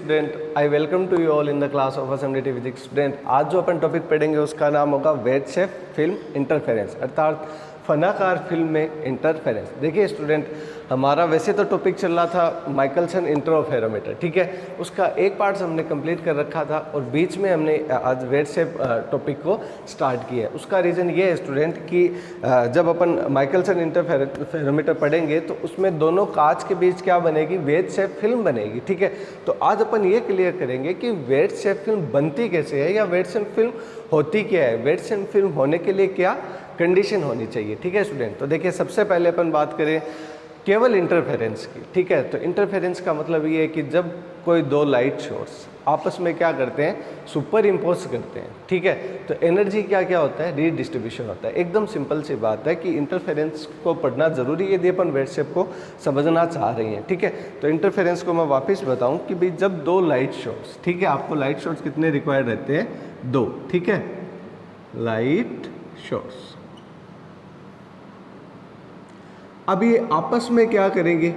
Student, I welcome to you all in the class of assembly physics. Student, आज जो अपन topic पढ़ेंगे उसका नाम होगा वेज शेप फिल्म इंटरफेरेंस, अर्थात फनाकार फिल्म में इंटरफेरेंस। देखिए स्टूडेंट, हमारा वैसे तो टॉपिक चल रहा था माइकलसन इंटरफेरोमीटर, ठीक है, उसका एक पार्ट हमने कंप्लीट कर रखा था और बीच में हमने आज वेज शेप टॉपिक को स्टार्ट किया है। उसका रीज़न ये है स्टूडेंट कि जब अपन माइकलसन इंटरफेरोमीटर पढ़ेंगे तो उसमें दोनों कांच के बीच क्या बनेगी, वेज शेप फिल्म बनेगी, ठीक है। तो आज अपन ये क्लियर करेंगे कि वेज शेप फिल्म बनती कैसे है या वेज शेप फिल्म होती क्या है, वेज शेप फिल्म होने के लिए क्या कंडीशन होनी चाहिए, ठीक है स्टूडेंट। तो देखिए, सबसे पहले अपन बात करें केवल इंटरफेरेंस की, ठीक है। तो इंटरफेरेंस का मतलब ये है कि जब कोई दो लाइट सोर्स आपस में क्या करते हैं, सुपर इम्पोज करते हैं, ठीक है, तो एनर्जी क्या क्या होता है, रीडिस्ट्रीब्यूशन होता है। एकदम सिंपल सी बात है कि इंटरफेरेंस को पढ़ना जरूरी है यदि अपन वेव शेप को समझना चाह रही हैं, ठीक है। तो इंटरफेरेंस को मैं वापस बताऊं कि भाई जब दो लाइट सोर्स, ठीक है, आपको लाइट सोर्स कितने रिक्वायर्ड रहते हैं, दो, ठीक है, लाइट सोर्स। अब ये आपस में क्या करेंगे,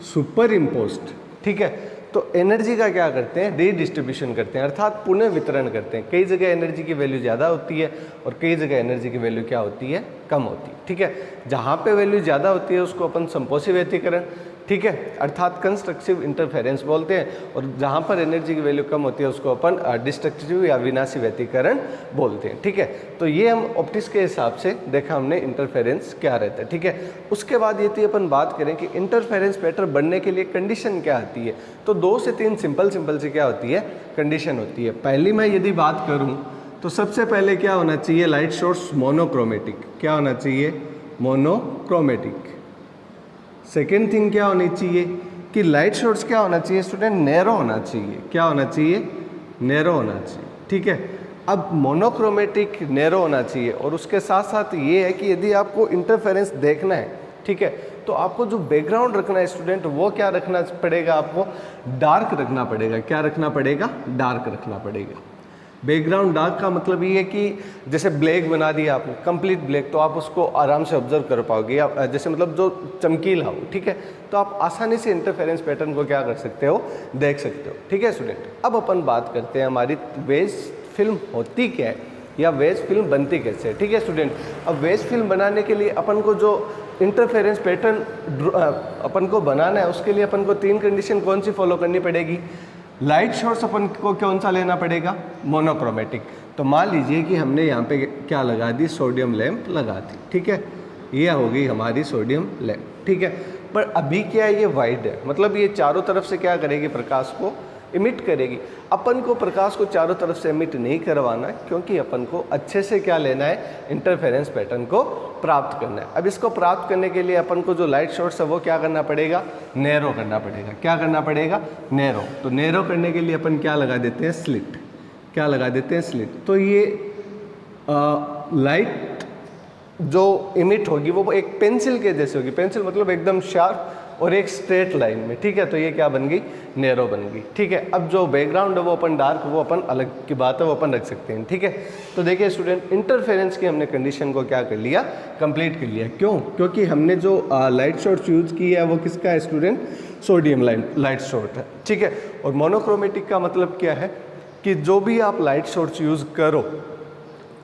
सुपर इम्पोज्ड, ठीक है। तो एनर्जी का क्या करते हैं, रीडिस्ट्रीब्यूशन करते हैं, अर्थात पुनः वितरण करते हैं। कई जगह एनर्जी की वैल्यू ज़्यादा होती है और कई जगह एनर्जी की वैल्यू क्या होती है, कम होती है, ठीक है। जहाँ पे वैल्यू ज़्यादा होती है उसको अपन संपोषी व्यतिकरण, ठीक है, अर्थात कंस्ट्रक्टिव इंटरफेरेंस बोलते हैं, और जहाँ पर एनर्जी की वैल्यू कम होती है उसको अपन डिस्ट्रक्टिव या विनाशी व्यतिकरण बोलते हैं, ठीक है। तो ये हम ऑप्टिक्स के हिसाब से देखा हमने इंटरफेरेंस क्या रहता है, ठीक है। उसके बाद यदि अपन बात करें कि इंटरफेरेंस पैटर्न बनने के लिए कंडीशन क्या आती है, तो 2 से 3 सिंपल से क्या होती है, कंडीशन होती है। पहली मैं यदि बात करूँ तो सबसे पहले क्या होना चाहिए, लाइट सोर्स मोनोक्रोमेटिक, क्या होना चाहिए, मोनोक्रोमेटिक। सेकेंड थिंग क्या होनी चाहिए कि लाइट सोर्स क्या होना चाहिए स्टूडेंट, नैरो होना चाहिए, क्या होना चाहिए, नैरो होना चाहिए, ठीक है। अब मोनोक्रोमेटिक नैरो होना चाहिए, और उसके साथ साथ ये है कि यदि आपको इंटरफेरेंस देखना है, ठीक है, तो आपको जो बैकग्राउंड रखना है स्टूडेंट, वो क्या रखना पड़ेगा, आपको डार्क रखना पड़ेगा। क्या रखना पड़ेगा, डार्क रखना पड़ेगा। बैकग्राउंड डार्क का मतलब ये है कि जैसे ब्लैक बना दिया आपने, कंप्लीट ब्लैक, तो आप उसको आराम से ऑब्जर्व कर पाओगे, या जैसे मतलब जो चमकीला हो, ठीक है, तो आप आसानी से इंटरफेरेंस पैटर्न को क्या कर सकते हो, देख सकते हो, ठीक है स्टूडेंट। अब अपन बात करते हैं हमारी वेज फिल्म होती क्या है या वेज फिल्म बनती कैसे है, ठीक है स्टूडेंट। अब वेज फिल्म बनाने के लिए अपन को जो इंटरफेरेंस पैटर्न अपन को बनाना है, उसके लिए अपन को 3 कंडीशन कौन सी फॉलो करनी पड़ेगी। लाइट सोर्स अपन को कौन सा लेना पड़ेगा, मोनोक्रोमेटिक। तो मान लीजिए कि हमने यहाँ पे क्या लगा दी, सोडियम लैंप लगा दी, ठीक है, ये होगी हमारी सोडियम लैंप, ठीक है। पर अभी क्या है, ये वाइड है, मतलब ये चारों तरफ से क्या करेगी, प्रकाश को इमिट करेगी। अपन को प्रकाश को चारों तरफ से इमिट नहीं करवाना है, क्योंकि अपन को अच्छे से क्या लेना है, इंटरफेरेंस पैटर्न को प्राप्त करना है। अब इसको प्राप्त करने के लिए अपन को जो लाइट सोर्स है वो क्या करना पड़ेगा, नैरो करना पड़ेगा। क्या करना पड़ेगा, नैरो। तो नैरो करने के लिए अपन क्या लगा देते हैं, स्लिट। क्या लगा देते हैं, स्लिट। तो ये लाइट जो इमिट होगी वो एक पेंसिल के जैसे होगी, पेंसिल मतलब एकदम शार्प और एक स्ट्रेट लाइन में, ठीक है। तो ये क्या बन गई, नैरो बन गई, ठीक है। अब जो बैकग्राउंड है वो अपन डार्क, वो अपन अलग की बात है, वो अपन रख सकते हैं, ठीक है। तो देखिए स्टूडेंट, इंटरफेरेंस की हमने कंडीशन को क्या कर लिया, कंप्लीट कर लिया। क्यों, क्योंकि हमने जो लाइट सोर्स यूज की है वो किसका है स्टूडेंट, सोडियम लाइट सोर्स है, ठीक है। और मोनोक्रोमेटिक का मतलब क्या है कि जो भी आप लाइट सोर्स यूज करो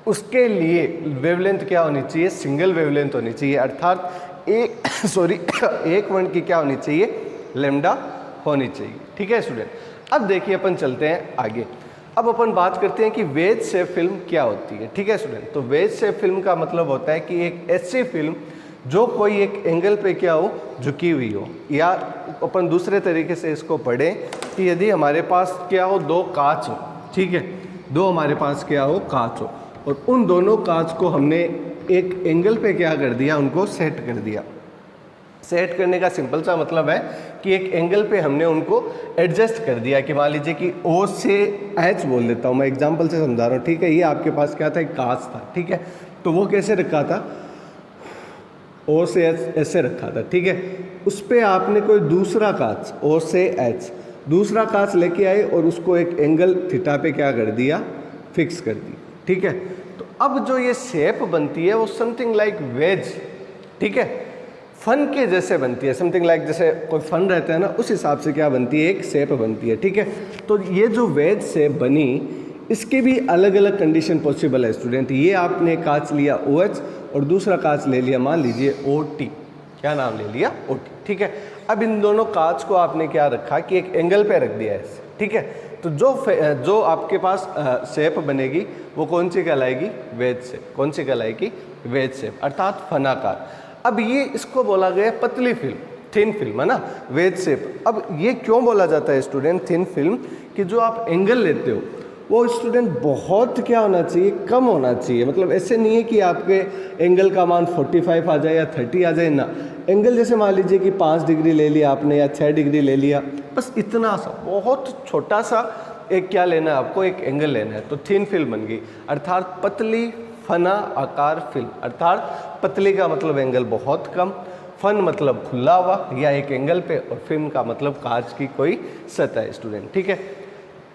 उसके लिए वेवलेंथ क्या होनी चाहिए, सिंगल वेवलेंथ होनी चाहिए, अर्थात एक वर्ण की क्या होनी चाहिए, लैम्डा होनी चाहिए, ठीक है स्टूडेंट। अब देखिए अपन चलते हैं आगे। अब अपन बात करते हैं कि वेज शेप फिल्म क्या होती है, ठीक है स्टूडेंट। तो वेज शेप फिल्म का मतलब होता है कि एक ऐसी फिल्म जो कोई एक एंगल पे क्या हो, झुकी हुई हो, या अपन दूसरे तरीके से इसको पढ़ें कि यदि हमारे पास क्या हो, 2 कांच हो, ठीक है, 2 हमारे पास क्या हो, कांच हो, और उन दोनों कांच को हमने एक एंगल पे क्या कर दिया, उनको सेट कर दिया। सेट करने का सिंपल सा मतलब है कि एक एंगल पे हमने उनको एडजस्ट कर दिया, कि मान लीजिए कि O से H बोल देता हूँ मैं, एग्जांपल से समझा रहा हूँ, ठीक है। ये आपके पास क्या था, एक कांच था, ठीक है, तो वो कैसे रखा था, O से H ऐसे रखा था, ठीक है। उस पर आपने कोई दूसरा कांच O से H दूसरा कांच लेके आए और उसको एक एंगल थीटा पे क्या कर दिया, फिक्स कर दी, ठीक है। तो अब जो ये शेप बनती है वो समथिंग लाइक वेज, ठीक है। फन के जैसे बनती है, समथिंग लाइक जैसे कोई फन रहता है ना, उस हिसाब से क्या बनती है, एक शेप बनती है। ठीक है, तो ये जो वेज शेप बनी, इसके भी अलग अलग कंडीशन पॉसिबल है स्टूडेंट। ये आपने कांच लिया OH और दूसरा कांच ले लिया मान लीजिए OT, क्या नाम ले लिया, OT। ठीक है, अब इन दोनों कांच को आपने क्या रखा कि एक एंगल पे रख दिया है। ठीक है, तो जो आपके पास शेप बनेगी वो कौन सी कहलाएगी, वेज शेप। कौन सी कहलाएगी, वेज शेप, अर्थात फनाकार। अब ये इसको बोला गया पतली फिल्म, थिन फिल्म, है ना, वेज शेप। अब ये क्यों बोला जाता है स्टूडेंट थिन फिल्म, कि जो आप एंगल लेते हो वो स्टूडेंट बहुत क्या होना चाहिए, कम होना चाहिए। मतलब ऐसे नहीं है कि आपके एंगल का मान 45 आ जाए या 30 आ जाए ना। एंगल जैसे मान लीजिए कि 5 डिग्री ले लिया आपने या 6 डिग्री ले लिया, बस इतना सा बहुत छोटा सा एक क्या लेना है आपको, एक एंगल लेना है, तो थिन फिल्म बन गई, अर्थात पतली फना आकार फिल्म। अर्थात पतली का मतलब एंगल बहुत कम, फन मतलब खुला हुआ या एक एंगल पे, और फिल्म का मतलब कांच की कोई सतह स्टूडेंट। ठीक है,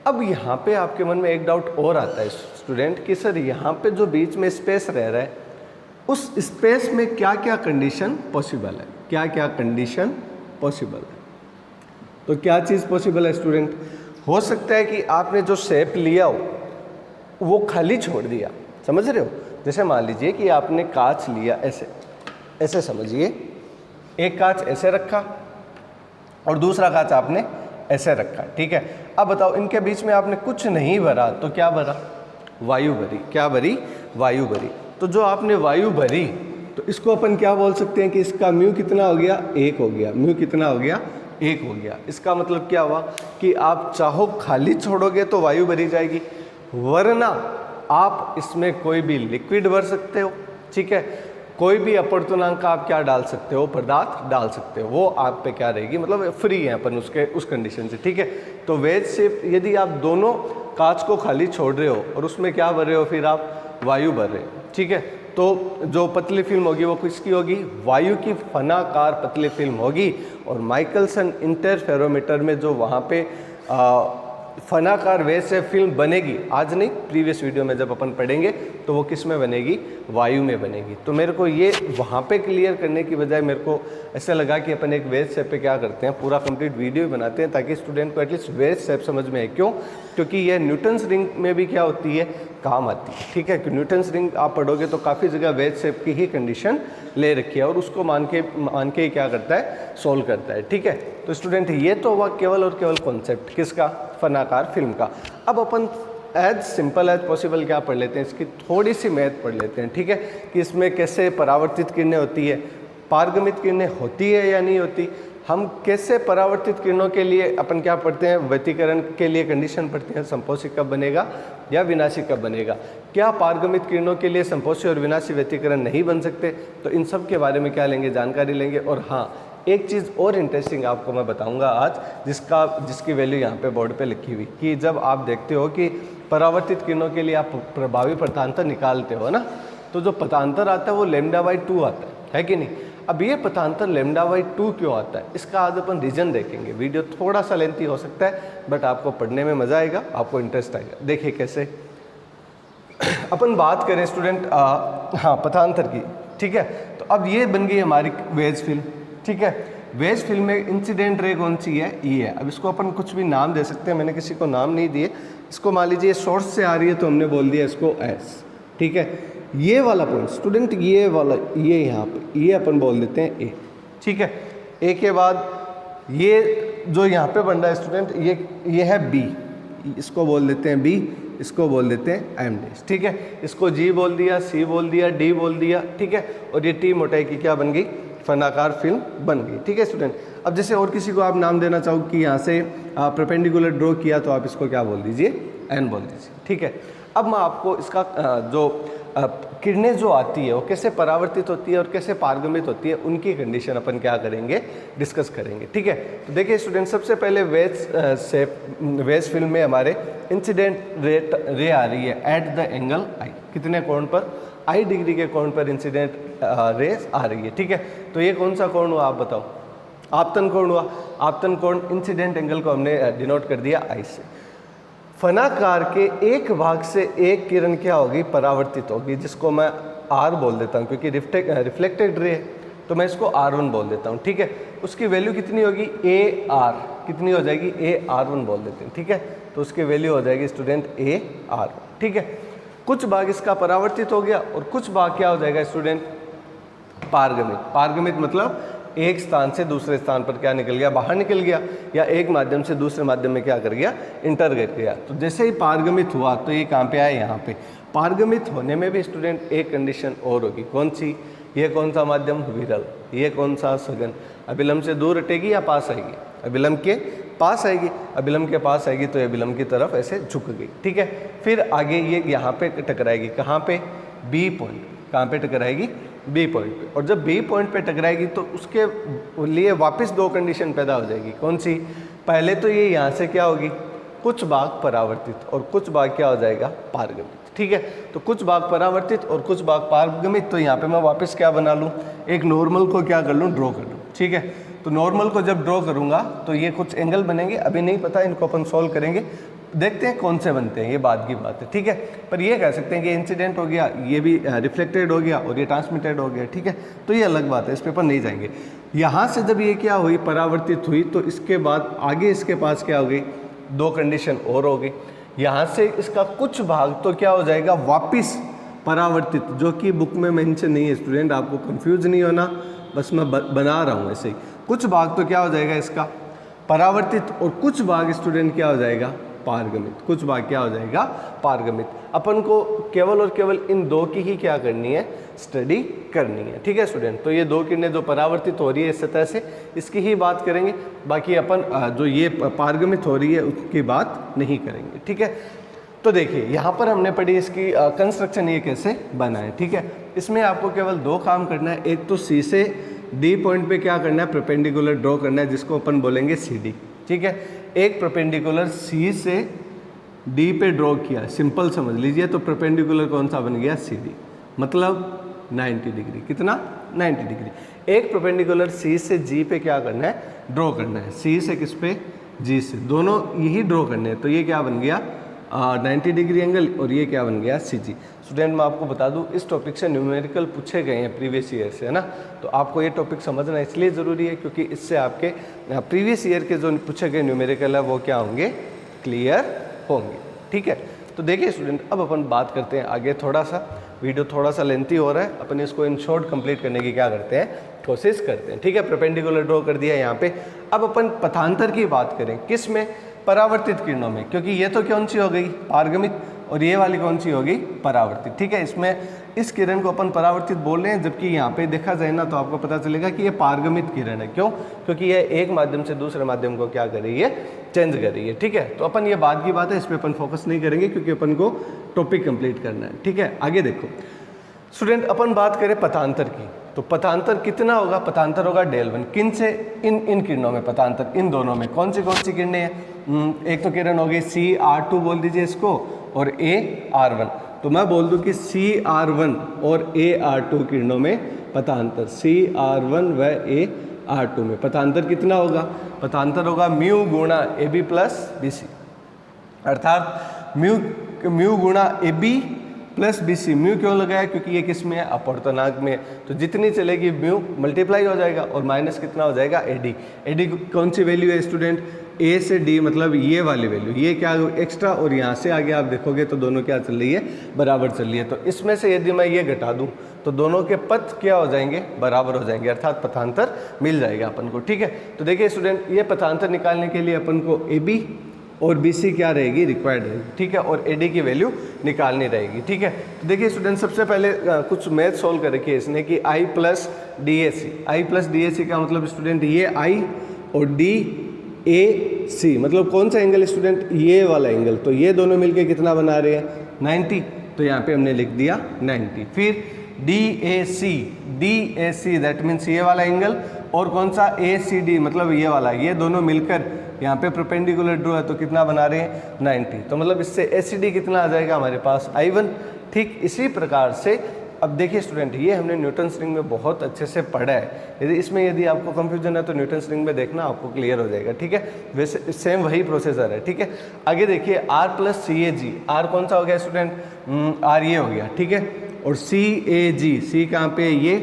अब यहाँ पे आपके मन में एक डाउट और आता है स्टूडेंट कि सर यहाँ पे जो बीच में स्पेस रह रहा है, उस स्पेस में क्या क्या कंडीशन पॉसिबल है, क्या क्या कंडीशन पॉसिबल है। तो क्या चीज़ पॉसिबल है स्टूडेंट, हो सकता है कि आपने जो शेप लिया हो वो खाली छोड़ दिया, समझ रहे हो। जैसे मान लीजिए कि आपने कांच लिया, ऐसे ऐसे समझिए, एक कांच ऐसे रखा और दूसरा कांच आपने ऐसे रखा। ठीक है, अब बताओ इनके बीच में आपने कुछ नहीं भरा, तो क्या भरा, वायु भरी। क्या भरी, वायु भरी। तो जो आपने वायु भरी, तो इसको अपन क्या बोल सकते हैं कि इसका म्यू कितना हो गया, 1 हो गया। म्यू कितना हो गया, 1 हो गया। इसका मतलब क्या हुआ कि आप चाहो खाली छोड़ोगे तो वायु भरी जाएगी, वरना आप इसमें कोई भी लिक्विड भर सकते हो। ठीक है, कोई भी अपर्तुनांक आप क्या डाल सकते हो, पदार्थ डाल सकते हो, वो आप पे क्या रहेगी, मतलब फ्री है अपन उसके उस कंडीशन से। ठीक है, तो वेज शेप यदि आप दोनों कांच को खाली छोड़ रहे हो और उसमें क्या भर रहे हो, फिर आप वायु भर रहे हो। ठीक है, तो जो पतली फिल्म होगी वो किसकी होगी, वायु की फनाकार पतली फिल्म होगी। और माइकलसन इंटरफेरोमीटर में जो वहाँ पे फनाकार वेज शेप फिल्म बनेगी, आज नहीं प्रीवियस वीडियो में जब अपन पढ़ेंगे, तो वो किस में बनेगी, वायु में बनेगी। तो मेरे को ये वहाँ पे क्लियर करने की बजाय मेरे को ऐसा लगा कि अपन एक वेज शेप पे क्या करते हैं, पूरा कंप्लीट वीडियो बनाते हैं ताकि स्टूडेंट को एटलीस्ट वेज शेप समझ में आए। क्यों, क्योंकि ये न्यूटन्स रिंग में भी क्या होती है, काम आती है। ठीक है, कि न्यूटन्स रिंग आप पढ़ोगे तो काफ़ी जगह वेज शेप की ही कंडीशन ले रखी है और उसको मान के क्या करता है, सोल्व करता है। ठीक है, तो स्टूडेंट ये तो हुआ केवल और केवल कॉन्सेप्ट किसका, फनाकार फिल्म का। अब अपन एज सिंपल एज पॉसिबल क्या पढ़ लेते हैं, इसकी थोड़ी सी मैथ पढ़ लेते हैं। ठीक है, कि इसमें कैसे परावर्तित किरणें होती है, पारगमित किरणें होती है या नहीं होती, हम कैसे परावर्तित किरणों के लिए अपन क्या पढ़ते हैं, व्यतिकरण के लिए कंडीशन पढ़ते हैं, संपोषी कब बनेगा या विनाशी कब बनेगा, क्या पारगमित किरणों के लिए संपोषी और विनाशी व्यतिकरण नहीं बन सकते। तो इन सब के बारे में क्या लेंगे, जानकारी लेंगे। और हाँ, एक चीज़ और इंटरेस्टिंग आपको मैं बताऊंगा आज, जिसकी वैल्यू यहाँ पे बोर्ड पे लिखी हुई, कि जब आप देखते हो कि परावर्तित किरणों के लिए आप प्रभावी पथांतर निकालते हो ना, तो जो पथांतर आता है वो λ/2 आता है कि नहीं। अब ये पथांतर λ/2 क्यों आता है, इसका आज अपन रीजन देखेंगे। वीडियो थोड़ा सा लेंथी हो सकता है, बट आपको पढ़ने में मज़ा आएगा, आपको इंटरेस्ट आएगा। देखिए कैसे अपन बात करें स्टूडेंट हाँ पथांतर की। ठीक है, तो अब ये बन गई हमारी वेज फिल्म। ठीक है, वेज फिल्म में इंसिडेंट रे कौन सी है, ये है। अब इसको अपन कुछ भी नाम दे सकते हैं, मैंने किसी को नाम नहीं दिए। इसको मान लीजिए सोर्स से आ रही है तो हमने बोल दिया इसको एस। ठीक है, ये वाला पॉइंट स्टूडेंट, ये वाला, ये यहाँ पे, ये अपन बोल देते हैं ए। ठीक है, ए के बाद ये जो यहाँ पे बन रहा है स्टूडेंट, ये है बी, इसको बोल देते हैं बी, इसको बोल देते हैं एम डैश। ठीक है, इसको जी बोल दिया, सी बोल दिया, डी बोल दिया। ठीक है, और ये टी मोटाई की क्या बन गई, फनाकार फिल्म बन गई। ठीक है स्टूडेंट, अब जैसे और किसी को आप नाम देना चाहो कि यहाँ से परपेंडिकुलर ड्रॉ किया, तो आप इसको क्या बोल दीजिए, एन बोल दीजिए। ठीक है, अब मैं आपको इसका जो किरणें जो आती है वो कैसे परावर्तित होती है और कैसे पारगमित होती है, उनकी कंडीशन अपन क्या करेंगे, डिस्कस करेंगे। ठीक है, तो देखिए स्टूडेंट, सबसे पहले वेज फिल्म में हमारे इंसिडेंट रे आ रही है एट द एंगल आई। कितने कोण पर, आई डिग्री के कोण पर इंसिडेंट रेस आ रही है। ठीक है, तो ये कौन सा कोण हुआ आप बताओ, आपतन कोण हुआ। आपतन कोण इंसिडेंट एंगल को हमने डिनोट कर दिया आई से। फनाकार के एक भाग से एक किरण क्या होगी, परावर्तित होगी, जिसको मैं आर बोल देता हूँ क्योंकि रिफ्लेक्टेड रे है। तो तो मैं इसको R1 बोल देता हूँ, ठीक है। उसकी वैल्यू कितनी होगी, AR, कितनी हो जाएगी, AR1 बोल देते हैं, ठीक है। तो उसकी वैल्यू हो जाएगी स्टूडेंट AR1, ठीक है। कुछ भाग इसका परावर्तित हो गया और कुछ भाग क्या हो जाएगा स्टूडेंट, पारगमित। पारगमित मतलब एक स्थान से दूसरे स्थान पर क्या निकल गया, बाहर निकल गया, या एक माध्यम से दूसरे माध्यम में क्या कर गया, इंटर कर गया। तो जैसे ही पारगमित हुआ तो ये कहाँ पे आया, यहाँ पे। पारगमित होने में भी स्टूडेंट एक कंडीशन और होगी, कौन सी, ये कौन सा माध्यम, विरल, ये कौन सा, सघन। अभिलंब से दूर हटेगी या पास आएगी, अभिलंब के पास आएगी। अभिलंब के पास आएगी तो ये अभिलंब की तरफ ऐसे झुक गई, ठीक है। फिर आगे ये यहाँ पे टकराएगी, कहाँ पे, बी पॉइंट। कहाँ पे टकराएगी, बी पॉइंट पे। और जब बी पॉइंट पे टकराएगी तो उसके लिए वापस दो कंडीशन पैदा हो जाएगी, कौन सी, पहले तो ये यहाँ से क्या होगी, कुछ भाग परावर्तित और कुछ भाग क्या हो जाएगा, पारगमित, ठीक है। तो कुछ भाग परावर्तित और कुछ भाग पारगमित। तो यहाँ पे मैं वापस क्या बना लूँ, एक नॉर्मल को क्या कर लूँ, ड्रॉ कर लूँ, ठीक है। तो नॉर्मल को जब ड्रॉ करूँगा तो ये कुछ एंगल बनेंगे, अभी नहीं पता, इनको अपन सॉल्व करेंगे, देखते हैं कौन से बनते हैं, ये बाद की बात है, ठीक है। पर ये कह सकते हैं कि इंसिडेंट हो गया, ये भी रिफ्लेक्टेड हो गया और ये ट्रांसमिटेड हो गया, ठीक है। तो ये अलग बात है, इस पेपर नहीं जाएंगे। यहाँ से जब ये क्या हुई, परावर्तित हुई, तो इसके बाद आगे इसके पास क्या हो गई, दो कंडीशन और हो गई। यहाँ से इसका कुछ भाग तो क्या हो जाएगा, वापिस परावर्तित, जो कि बुक में मेंशन नहीं है स्टूडेंट, आपको कंफ्यूज नहीं होना, बस मैं बना रहा हूँ ऐसे ही। कुछ भाग तो क्या हो जाएगा इसका, परावर्तित, और कुछ भाग स्टूडेंट क्या हो जाएगा, पारगमित। कुछ भाग क्या हो जाएगा, पारगमित। अपन को केवल और केवल इन दो की ही क्या करनी है, स्टडी करनी है, ठीक है स्टूडेंट। तो ये दो किरणें जो परावर्तित हो रही है इस सतह से, इसकी ही बात करेंगे, बाकी अपन जो ये पारगमित हो रही है उसकी बात नहीं करेंगे, ठीक है। तो देखिए यहाँ पर हमने पढ़ी इसकी कंस्ट्रक्शन, ये कैसे बना है, ठीक है। इसमें आपको केवल दो काम करना है, एक तो सी से डी पॉइंट पे क्या करना है, परपेंडिकुलर ड्रॉ करना है, जिसको अपन बोलेंगे CD, ठीक है। एक परपेंडिकुलर सी से डी पे ड्रॉ किया, सिंपल समझ लीजिए, तो परपेंडिकुलर कौन सा बन गया, CD, मतलब 90 डिग्री, कितना, 90 डिग्री। एक परपेंडिकुलर सी से जी पे क्या करना है, ड्रॉ करना है, सी से किस पे, जी से, दोनों यही ड्रॉ करने हैं। तो ये क्या बन गया, 90 डिग्री एंगल, और ये क्या बन गया, CG। स्टूडेंट मैं आपको बता दूं, इस टॉपिक से न्यूमेरिकल पूछे गए हैं प्रीवियस ईयर से, है ना। तो आपको ये टॉपिक समझना इसलिए ज़रूरी है क्योंकि इससे आपके प्रीवियस ईयर के जो पूछे गए न्यूमेरिकल है वो क्या होंगे, क्लियर होंगे, ठीक है। तो देखिए स्टूडेंट, अब अपन बात करते हैं आगे, थोड़ा सा वीडियो थोड़ा सा लेंथी हो रहा है, अपन इसको इन शॉर्ट कंप्लीट करने की क्या करते हैं, कोशिश करते हैं, ठीक है। परपेंडिकुलर ड्रॉ कर दिया यहाँ पे। अब अपन पथांतर की बात करें, किस में, परावर्तित किरणों में, क्योंकि ये तो कौन सी हो गई, पारगमित, और ये वाली कौन सी होगी, परावर्तित, ठीक है। इसमें इस किरण को अपन परावर्तित बोल रहे हैं, जबकि यहाँ पे देखा जाए ना तो आपको पता चलेगा कि ये पारगमित किरण है। क्यों, क्योंकि ये एक माध्यम से दूसरे माध्यम को क्या कर रही है, चेंज कर रही है, ठीक है। तो अपन ये बाद की बात है, इस पर अपन फोकस नहीं करेंगे क्योंकि अपन को टॉपिक कंप्लीट करना है, ठीक है। आगे देखो स्टूडेंट, अपन बात करें पथांतर की, तो पथांतर कितना होगा, पथांतर होगा del1, किन से, इन किरणों में पथांतर, इन दोनों में कौन सी किरणें हैं, एक तो किरण होगी CR2 बोल दीजिए इसको, और AR1। तो मैं बोल दूं कि CR1 और AR2 किरणों में पथांतर, CR1 व AR2 में पथांतर कितना होगा, पथांतर होगा म्यू गुणा AB प्लस BC, अर्थात म्यू गुणा AB प्लस BC। म्यू क्यों लगाया, क्योंकि ये किस में है, अपवर्तनांक में, तो जितनी चलेगी म्यू मल्टीप्लाई हो जाएगा और माइनस कितना हो जाएगा, AD कौन सी वैल्यू है स्टूडेंट, A से D, मतलब ये वाली वैल्यू, ये क्या एक्स्ट्रा, और यहाँ से आगे आप देखोगे तो दोनों क्या चल रही है, बराबर चल रही है। तो इसमें से यदि मैं ये घटा दूँ तो दोनों के पथ क्या हो जाएंगे, बराबर हो जाएंगे, अर्थात पथांतर मिल जाएगा अपन को, ठीक है। तो देखिए स्टूडेंट, ये पथांतर निकालने के लिए अपन को AB और BC क्या रहेगी, रिक्वायर्ड रहेगी, ठीक है, और AD की वैल्यू निकालनी रहेगी, ठीक है। तो देखिए स्टूडेंट, सबसे पहले कुछ मैथ सोल्व कर रखी है इसने कि I प्लस DAC का मतलब स्टूडेंट ये I और DAC, मतलब कौन सा एंगल स्टूडेंट, ये वाला एंगल। तो ये दोनों मिलके कितना बना रहे हैं, 90, तो यहाँ पे हमने लिख दिया 90। फिर DAC दैट मीन्स ये वाला एंगल, और कौन सा ACD, मतलब ये वाला, ये दोनों मिलकर यहाँ पे परपेंडिकुलर ड्रॉ है तो कितना बना रहे हैं, 90। तो मतलब इससे ACD कितना आ जाएगा हमारे पास, I1। ठीक इसी प्रकार से अब देखिए स्टूडेंट, ये हमने न्यूटन रिंग में बहुत अच्छे से पढ़ा है, यदि आपको कंफ्यूजन है तो न्यूटन रिंग में देखना, आपको क्लियर हो जाएगा, ठीक है। वैसे सेम वही प्रोसेसर है, ठीक है। आगे देखिए R प्लस CAG, R कौन सा हो गया स्टूडेंट, R ये हो गया, ठीक है, और CAG, C कहाँ पे, ये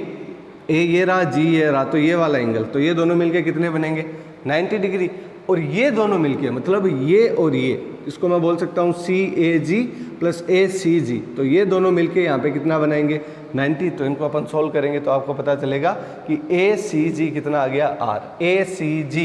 ए ये रहा, जी ये रहा, तो ये वाला एंगल, तो ये दोनों मिलके कितने बनेंगे 90 डिग्री। और ये दोनों मिलके मतलब ये और ये, इसको मैं बोल सकता हूँ CAG प्लस ACG, तो ये दोनों मिलके यहाँ पे कितना बनाएंगे 90। तो इनको अपन सोल्व करेंगे तो आपको पता चलेगा कि ACG कितना आ गया R, ACG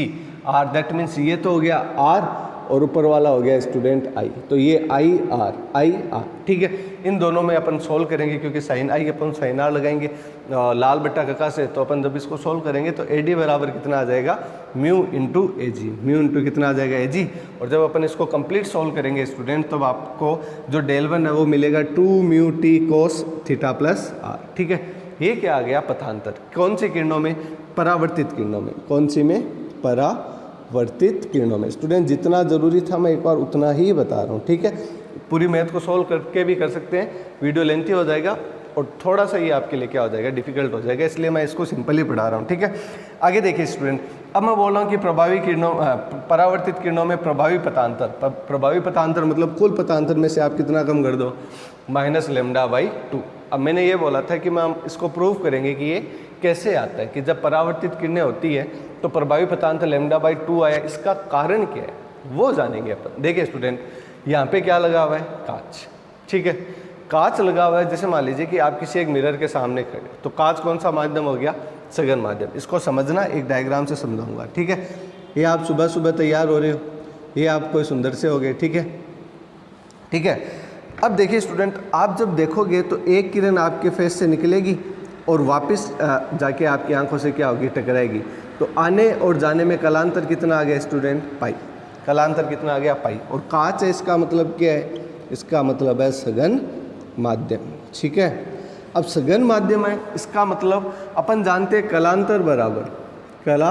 R, that means ये तो हो गया R और ऊपर वाला हो गया स्टूडेंट I, तो ये IR, ठीक है। इन दोनों में अपन सोल्व करेंगे क्योंकि साइन I अपन साइन R लगाएंगे लाल बट्टा कका से, तो अपन जब इसको सोल्व करेंगे तो AD बराबर कितना आ जाएगा mu into AG, mu into कितना आ जाएगा AG। और जब अपन इसको कंप्लीट सोल्व करेंगे स्टूडेंट तब आपको जो डेल वन है वो मिलेगा 2 mu T cos theta plus R, ठीक है। ये क्या आ गया पथांतर, कौन सी किरणों में, परावर्तित किरणों में, कौन सी में, परावर्तित किरणों में। स्टूडेंट जितना ज़रूरी था मैं एक बार उतना ही बता रहा हूँ, ठीक है। पूरी मैथ को सोल्व करके भी कर सकते हैं, वीडियो लेंथी हो जाएगा और थोड़ा सा ये आपके लिए क्या हो जाएगा डिफिकल्ट हो जाएगा, इसलिए मैं इसको सिंपली पढ़ा रहा हूँ, ठीक है। आगे देखिए स्टूडेंट, अब मैं बोल रहा हूँ कि प्रभावी किरणों परावर्तित किरणों में प्रभावी पथांतर, प्रभावी पथांतर मतलब कुल पथांतर में से आप कितना कम कर दो -λ/2। अब मैंने ये बोला था कि मैं इसको प्रूव करेंगे कि ये कैसे आता है कि जब परावर्तित किरणें होती है तो प्रभावी पथांतर λ/2 आया, इसका कारण क्या है वो जानेंगे अपन। देखिए स्टूडेंट, यहाँ पे क्या लगा हुआ है, कांच, ठीक है। कांच लगा हुआ है, जैसे मान लीजिए कि आप किसी एक मिरर के सामने खड़े, तो कांच कौन सा माध्यम हो गया, सघन माध्यम। इसको समझना, एक डायग्राम से समझाऊंगा, ठीक है। ये आप सुबह सुबह तैयार हो रहे हो, ये आप कोई सुंदर से हो गए, ठीक है, ठीक है। अब देखिए स्टूडेंट, आप जब देखोगे तो एक किरण आपके फेस से निकलेगी और वापस जाके आपकी आंखों से क्या होगी, टकराएगी। तो आने और जाने में कलांतर कितना आ गया स्टूडेंट, पाई, कलांतर कितना आ गया, पाई। और कांच है, इसका मतलब क्या है, इसका मतलब है सघन माध्यम, ठीक है। अब सघन माध्यम है, इसका मतलब अपन जानते हैं कलांतर बराबर, कला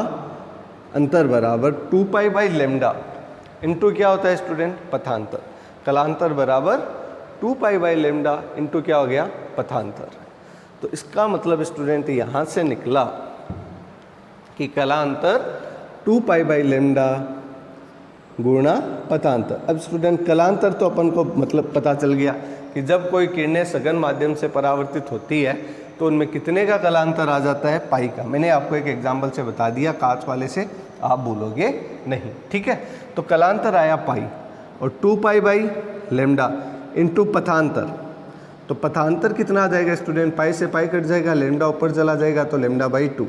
अंतर बराबर 2π/λ इंटू क्या होता है स्टूडेंट, पथांतर। कलांतर बराबर 2π/λ इंटू क्या हो गया, पथांतर। तो इसका मतलब स्टूडेंट यहाँ से निकला कि कलांतर 2π/λ गुणा पथांतर। अब स्टूडेंट कलांतर तो अपन को मतलब पता चल गया कि जब कोई किरणें सघन माध्यम से परावर्तित होती है तो उनमें कितने का कलांतर आ जाता है, पाई का। मैंने आपको एक एग्जाम्पल से बता दिया, कांच वाले से आप भूलोगे नहीं, ठीक है। तो कलांतर आया पाई और 2π/λ इंटू पथांतर, तो पथांतर कितना आ जाएगा स्टूडेंट, पाई से पाई कट जाएगा, लैम्डा ऊपर चला जाएगा तो λ/2।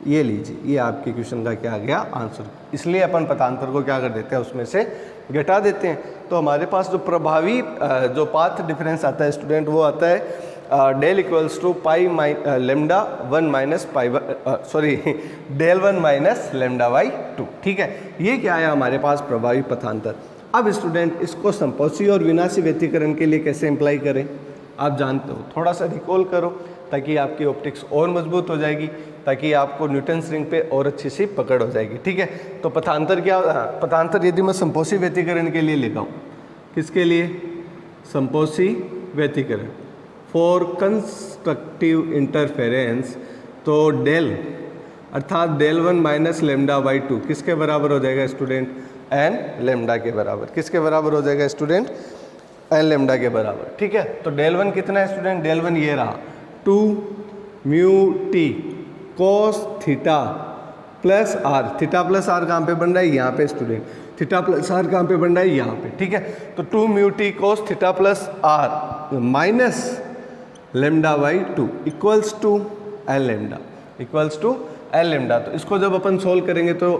ये लीजिए, ये आपके क्वेश्चन का क्या आ गया आंसर। इसलिए अपन पथांतर को क्या कर देते हैं, उसमें से घटा देते हैं। तो हमारे पास जो प्रभावी जो पाथ डिफरेंस आता है स्टूडेंट, वो आता है del equals to λ1 minus pi, sorry डेल1 माइनस λ/2, ठीक है। ये क्या आया हमारे पास, प्रभावी पथांतर। अब स्टूडेंट इसको संपोषी और विनाशी व्यतिकरण के लिए कैसे इम्प्लाई करें, आप जानते हो, थोड़ा सा रिकॉल करो ताकि आपकी ऑप्टिक्स और मजबूत हो जाएगी, ताकि आपको न्यूटन्स रिंग पे और अच्छी सी पकड़ हो जाएगी, ठीक है। तो पथांतर क्या, पथांतर यदि मैं संपोषी व्यतिकरण के लिए लिखा हूँ, किसके लिए, संपोषी व्यतिकरण फॉर कंस्ट्रक्टिव इंटरफेरेंस, तो डेल अर्थात डेल1 माइनस λ/2 किसके बराबर हो जाएगा स्टूडेंट, n λ के बराबर। किसके बराबर हो जाएगा स्टूडेंट, n λ के बराबर, ठीक है। तो डेल1 कितना है स्टूडेंट, डेल1 ये रहा 2 mu T cos theta plus R. Theta plus R कहाँ पे बन रहा है, यहाँ पे स्टूडेंट। थीटा प्लस आर कहाँ पे बन रहा है, यहाँ पे, ठीक है। तो 2 mu T cos theta plus R minus λ/2 equals to L lambda, equals to L lambda. तो इसको जब अपन सोल्व करेंगे तो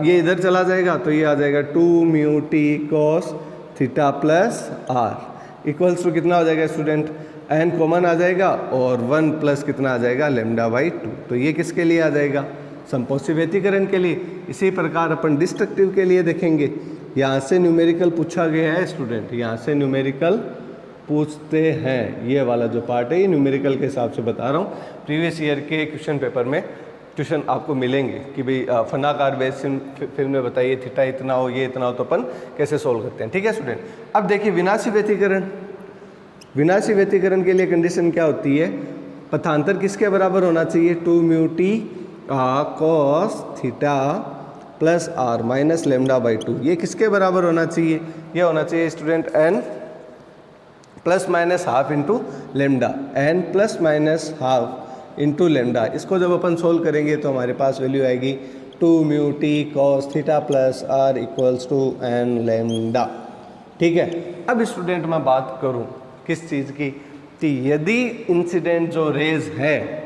ये इधर चला जाएगा, तो ये आ जाएगा 2 mu T cos theta plus R equals to कितना हो जाएगा स्टूडेंट, n कॉमन आ जाएगा और 1 प्लस कितना आ जाएगा, λ/2। तो ये किसके लिए आ जाएगा, संपोषी व्यतिकरण के लिए। इसी प्रकार अपन डिस्ट्रक्टिव के लिए देखेंगे। यहाँ से न्यूमेरिकल पूछा गया है स्टूडेंट, यहाँ से न्यूमेरिकल पूछते हैं। ये वाला जो पार्ट है ये न्यूमेरिकल के हिसाब से बता रहा हूँ। प्रीवियस ईयर के क्वेश्चन पेपर में क्वेश्चन आपको मिलेंगे कि भाई फनाकार बेस फिल्म में बताइए थीटा इतना हो, ये इतना हो, तो अपन कैसे सोल्व करते हैं, ठीक है स्टूडेंट। अब देखिए विनाशी व्यतिकरण, विनाशी व्यतिकरण के लिए कंडीशन क्या होती है, पथांतर किसके बराबर होना चाहिए, 2 mu T cos theta plus R minus λ/2। ये किसके बराबर होना चाहिए, ये होना चाहिए student n plus minus half into lambda, n plus minus half into lambda. इसको जब अपन सोल्व करेंगे तो हमारे पास वैल्यू आएगी 2 mu T cos theta plus R equals to N lambda. ठीक है, अब स्टूडेंट मैं बात करूं किस चीज़ की, कि यदि इंसिडेंट जो रेज है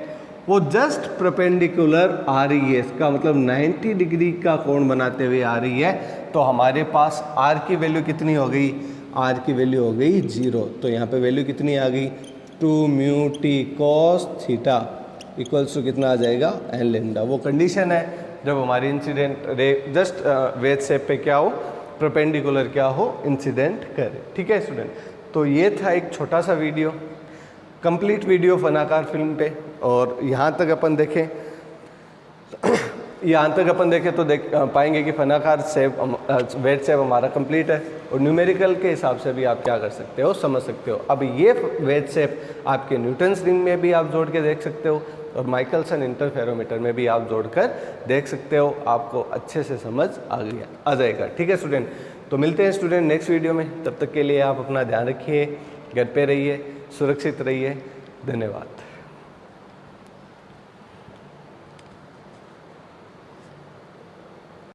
वो जस्ट परपेंडिकुलर आ रही है, इसका मतलब 90 डिग्री का कोण बनाते हुए आ रही है, तो हमारे पास आर की वैल्यू कितनी हो गई, आर की वैल्यू हो गई 0। तो यहाँ पे वैल्यू कितनी आ गई 2 mu T cos theta equals to कितना आ जाएगा एन लेमडा। वो कंडीशन है जब हमारी incident ray just veg shape पे क्या हो, परपेंडिकुलर क्या हो, इंसिडेंट करे। ठीक है स्टूडेंट, तो ये था एक छोटा सा वीडियो, कंप्लीट वीडियो फनाकार फिल्म पे। और यहाँ तक अपन देखें तो देख पाएंगे कि फनाकार शेप वेज शेप हमारा कंप्लीट है, और न्यूमेरिकल के हिसाब से भी आप क्या कर सकते हो, समझ सकते हो। अब ये वेज शेप आपके न्यूटन्स रिंग में भी आप जोड़ के देख सकते हो, और माइकलसन इंटरफेरोमीटर में भी आप जोड़कर देख सकते हो, आपको अच्छे से समझ आ जाएगा। ठीक है स्टूडेंट, तो मिलते हैं स्टूडेंट नेक्स्ट वीडियो में। तब तक के लिए आप अपना ध्यान रखिए, घर पे रहिए, सुरक्षित रहिए। धन्यवाद।